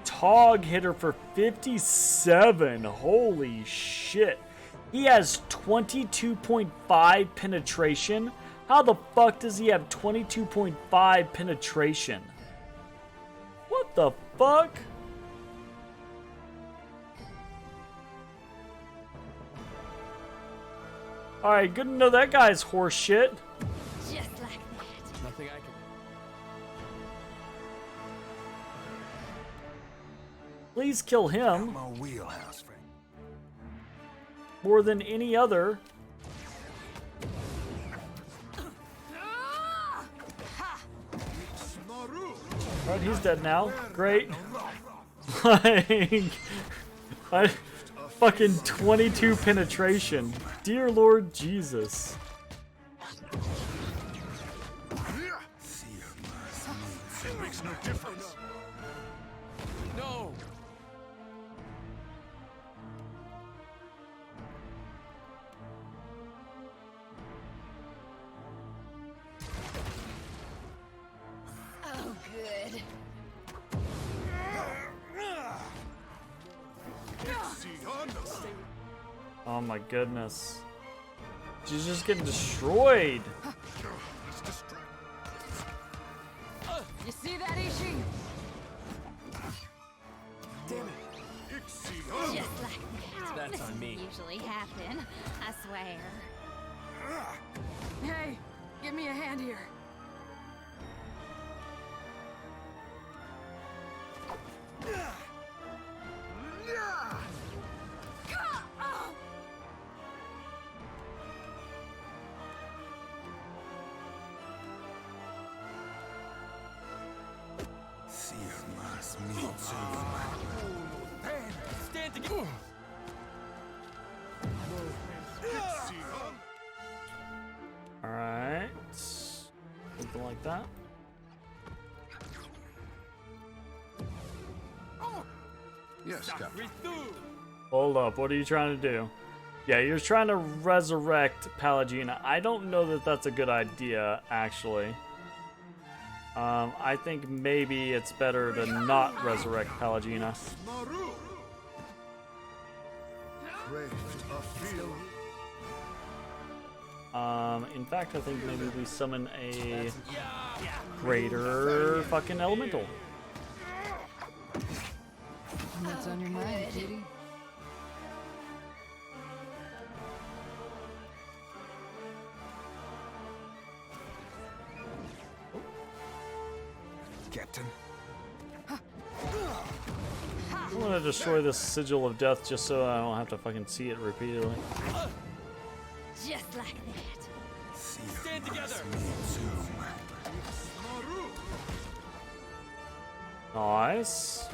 Tog hit her for 57. Holy shit. He has 22.5 penetration. How the fuck does he have 22.5 penetration? What the fuck? Alright, good to know that guy's horse shit.
Just like that.
Nothing I can.
Please kill him.
My wheelhouse, friend.
More than any other. Alright, he's dead now. Great. Like, fucking 22 penetration. Dear Lord Jesus.
It makes no difference.
No.
Oh, good.
Oh my goodness. She's just getting destroyed.
You see that, Ishi?
Damn it.
Just like that.
That's
This
on me.
doesn't usually happen, I swear.
Hey, give me a hand here.
Stand together.
Alright. Something like that.
Yes, Captain.
Hold up, what are you trying to do? Yeah, you're trying to resurrect Palagina. I don't know that that's a good idea, actually. I think maybe it's better to not resurrect Palagina. In fact, I think maybe we summon a greater fucking elemental.
What's on your mind, kitty?
Captain.
I'm gonna destroy this sigil of death just so I don't have to fucking see it repeatedly.
Just like that.
Stand together.
Nice.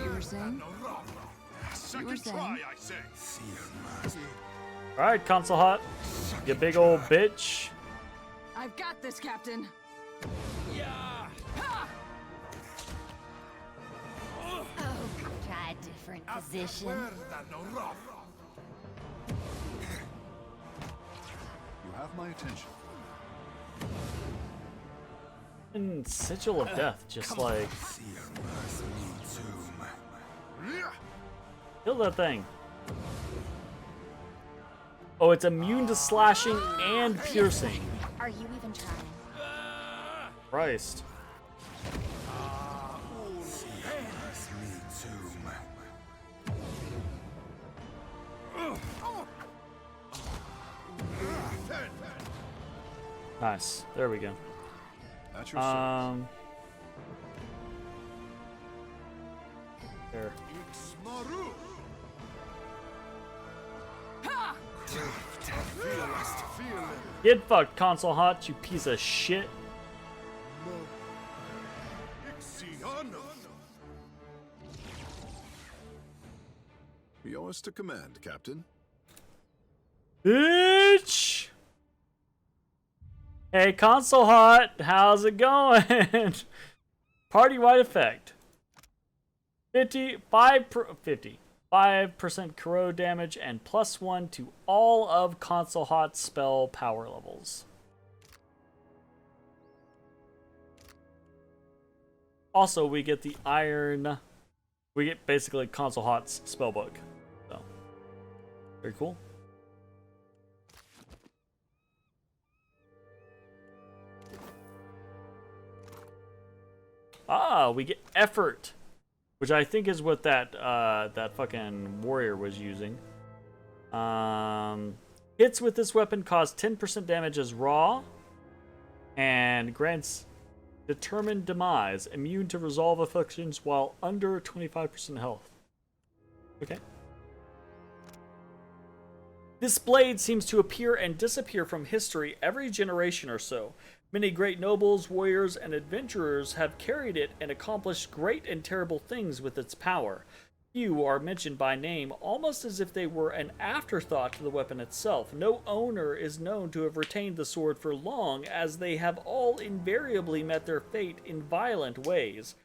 You were saying?
Second try, I say.
Alright, Console Hot. You big old bitch.
I've got this, Captain.
Yeah.
Oh, try a different position.
You have my attention.
And Sigil of Death, just like... Kill that thing. Oh, it's immune to slashing and piercing.
Are you even trying?
Christ. Nice. There we go.
At your service.
There. Get fucked, console hot, you piece of shit.
Yours to command, Captain.
Bitch! Hey, console hot, how's it going? Party-wide effect. 5% corrode damage and +1 to all of console hot spell power levels. Also, we get the iron. We get basically console hot's spellbook. So, very cool. Ah, we get effort, which I think is what that that fucking warrior was using. Hits with this weapon cause 10% damage as raw, and grants determined demise, immune to resolve afflictions while under 25% health. Okay. This blade seems to appear and disappear from history every generation or so. Many great nobles, warriors, and adventurers have carried it and accomplished great and terrible things with its power. Few are mentioned by name, almost as if they were an afterthought to the weapon itself. No owner is known to have retained the sword for long, as they have all invariably met their fate in violent ways.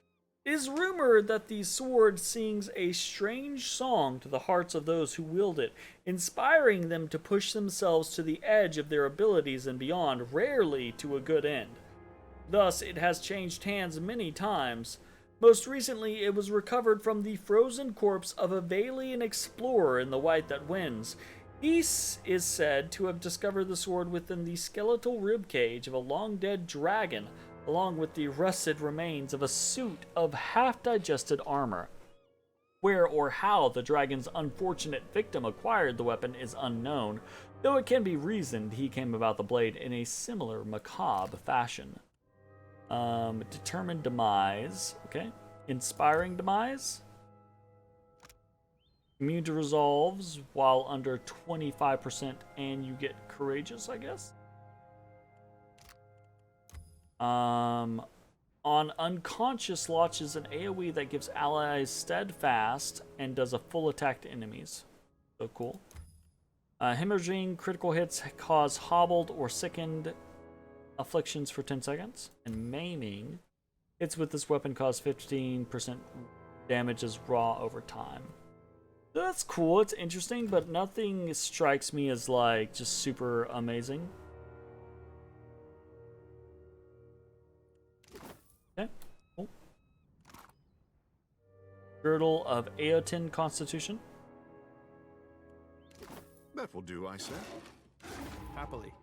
It is rumored that the sword sings a strange song to the hearts of those who wield it, inspiring them to push themselves to the edge of their abilities and beyond, rarely to a good end. Thus, it has changed hands many times. Most recently, it was recovered from the frozen corpse of a Valian explorer in The White That Wins. He is said to have discovered the sword within the skeletal ribcage of a long-dead dragon, along with the rusted remains of a suit of half-digested armor. Where or how the dragon's unfortunate victim acquired the weapon is unknown, though it can be reasoned he came about the blade in a similar macabre fashion. Determined demise. Okay. Inspiring demise. Immune to resolves while under 25%, and you get courageous, I guess. On unconscious, launches an AoE that gives allies steadfast and does a full attack to enemies. So cool. Hemorrhaging critical hits cause hobbled or sickened afflictions for 10 seconds. And maiming hits with this weapon cause 15% damage as raw over time. So that's cool. It's interesting, but nothing strikes me as like just super amazing. Okay, cool. Girdle of Aotin Constitution.
That will do, I say.
Happily.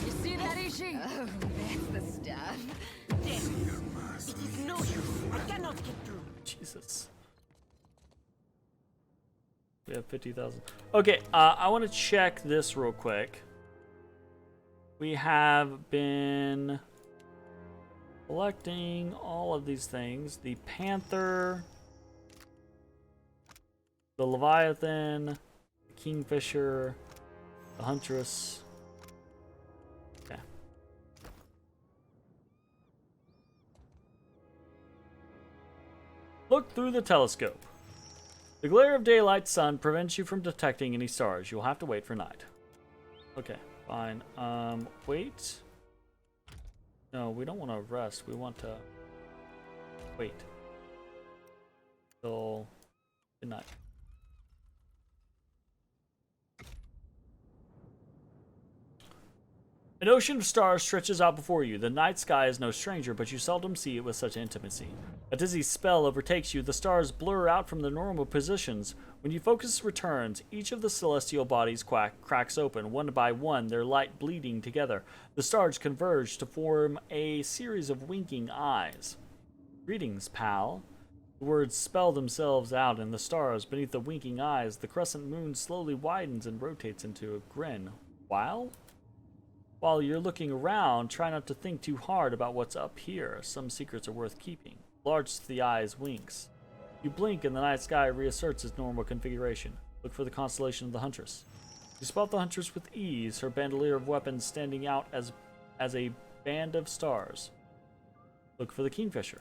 You see that, Ishi?
Oh, that's the stuff.
It is no use. I cannot get through.
Jesus. We have 50,000. Okay, I want to check this real quick. We have been collecting all of these things. The Panther, the Leviathan, the Kingfisher, the Huntress. Okay. Look through the telescope. The glare of daylight sun prevents you from detecting any stars. You'll have to wait for night. Okay, fine. Wait. No, we don't want to rest. We want to wait till midnight. An ocean of stars stretches out before you. The night sky is no stranger, but you seldom see it with such intimacy. A dizzy spell overtakes you. The stars blur out from their normal positions. When your focus returns, each of the celestial bodies cracks open, one by one, their light bleeding together. The stars converge to form a series of winking eyes. Greetings, pal. The words spell themselves out in the stars beneath the winking eyes. The crescent moon slowly widens and rotates into a grin. While you're looking around, try not to think too hard about what's up here. Some secrets are worth keeping. Large to the eyes winks. You blink and the night sky reasserts its normal configuration. Look for the constellation of the Huntress. You spot the Huntress with ease, her bandolier of weapons standing out as a band of stars. Look for the Kingfisher.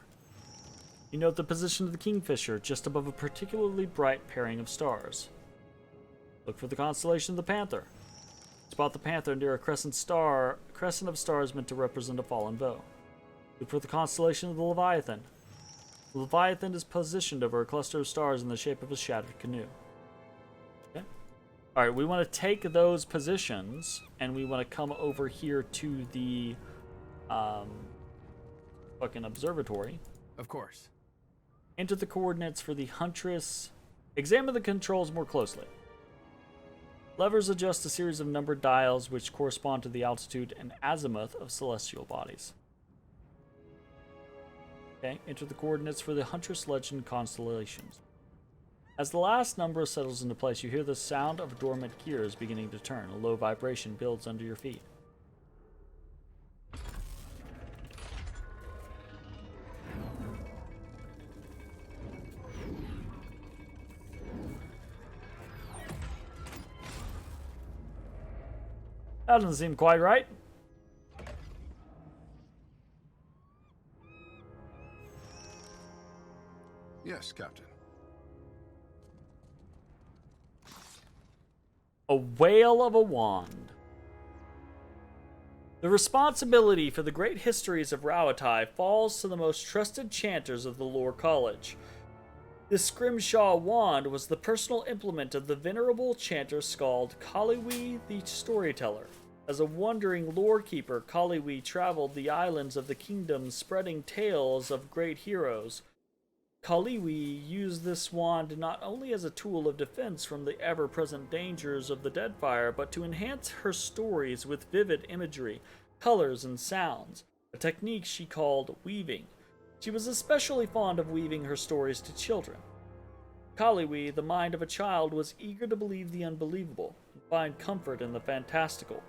You note the position of the Kingfisher just above a particularly bright pairing of stars. Look for the constellation of the Panther. Spot the Panther near a crescent of stars meant to represent a fallen foe. Look for the constellation of the Leviathan. The Leviathan is positioned over a cluster of stars in the shape of a shattered canoe. Okay. Alright, we want to take those positions, and we want to come over here to the fucking observatory.
Of course.
Enter the coordinates for the Huntress. Examine the controls more closely. Levers adjust a series of numbered dials which correspond to the altitude and azimuth of celestial bodies. Okay, enter the coordinates for the Huntress Legend constellations. As the last number settles into place, you hear the sound of dormant gears beginning to turn. A low vibration builds under your feet. That doesn't seem quite right.
Yes, Captain.
A whale of a wand. The responsibility for the great histories of Rauatai falls to the most trusted chanters of the Lore College. This Scrimshaw wand was the personal implement of the venerable chanter skald Kaliwi the Storyteller. As a wandering lore keeper, Kaliwi traveled the islands of the kingdom spreading tales of great heroes. Kaliwi used this wand not only as a tool of defense from the ever-present dangers of the Deadfire, but to enhance her stories with vivid imagery, colors, and sounds, a technique she called weaving. She was especially fond of weaving her stories to children. Kaliwi, the mind of a child, was eager to believe the unbelievable and find comfort in the fantastical.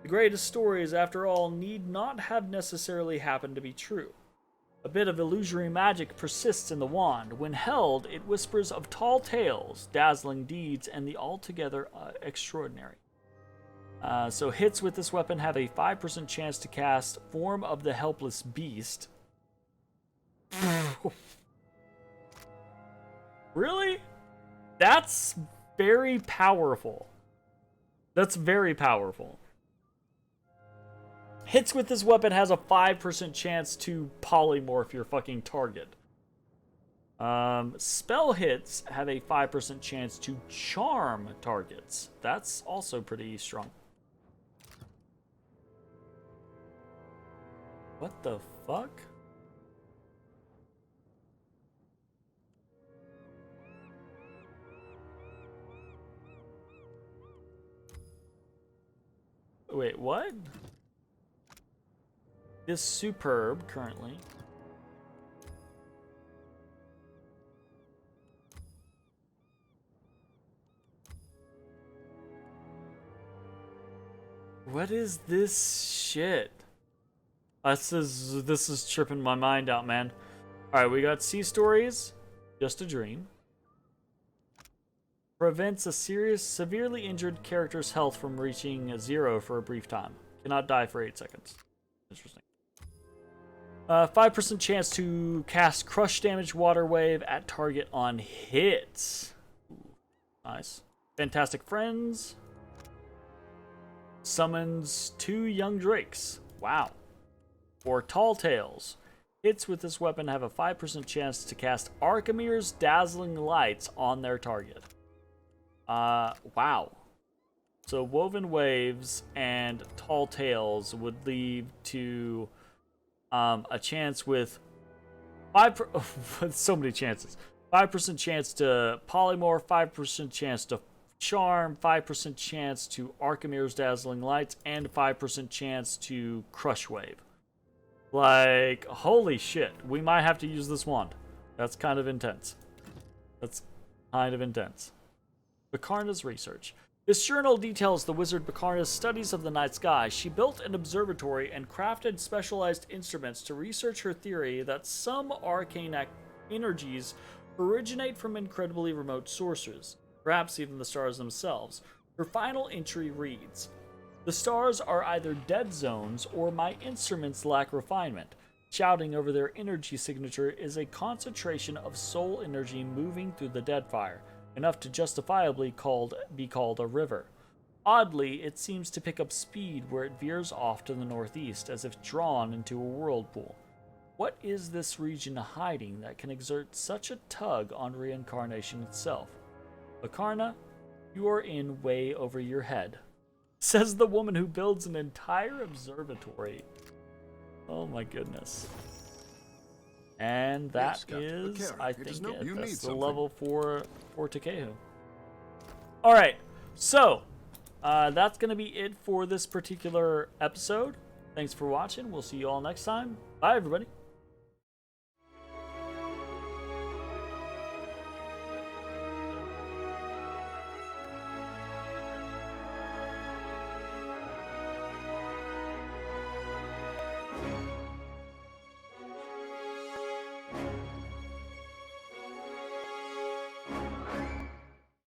The greatest stories, after all, need not have necessarily happened to be true. A bit of illusory magic persists in the wand. When held, it whispers of tall tales, dazzling deeds, and the altogether extraordinary. So hits with this weapon have a 5% chance to cast Form of the Helpless Beast. Really? That's very powerful. That's very powerful. Hits with this weapon has a 5% chance to polymorph your fucking target. Spell hits have a 5% chance to charm targets. That's also pretty strong. What the fuck? Wait, what? Is superb currently. What is this shit? This is tripping my mind out, man. All right, we got Sea Stories, Just a Dream. Prevents a severely injured character's health from reaching 0 for a brief time. Cannot die for 8 seconds. Interesting. 5% chance to cast Crush Damage Water Wave at target on hits. Ooh, nice. Fantastic Friends. Summons 2 young drakes. Wow. Or Tall Tales. Hits with this weapon have a 5% chance to cast Archimir's Dazzling Lights on their target. Wow. So Woven Waves and Tall Tales would lead to a chance with with so many chances. 5% chance to polymorph, 5% chance to charm, 5% chance to Archimir's Dazzling Lights, and 5% chance to Crush Wave. Like, holy shit, we might have to use this wand. That's kind of intense. That's kind of intense. Bakarna's research. This journal details the wizard Bakarna's studies of the night sky. She built an observatory and crafted specialized instruments to research her theory that some arcane energies originate from incredibly remote sources, perhaps even the stars themselves. Her final entry reads, "The stars are either dead zones or my instruments lack refinement. Shouting over their energy signature is a concentration of soul energy moving through the Deadfire, enough to justifiably be called a river. Oddly, it seems to pick up speed where it veers off to the northeast, as if drawn into a whirlpool. What is this region hiding that can exert such a tug on reincarnation itself? Lakarna, you are in way over your head," says the woman who builds an entire observatory. Oh my goodness. And that is, I think, it. That's the level for Takehu. Alright, so that's going to be it for this particular episode. Thanks for watching. We'll see you all next time. Bye, everybody.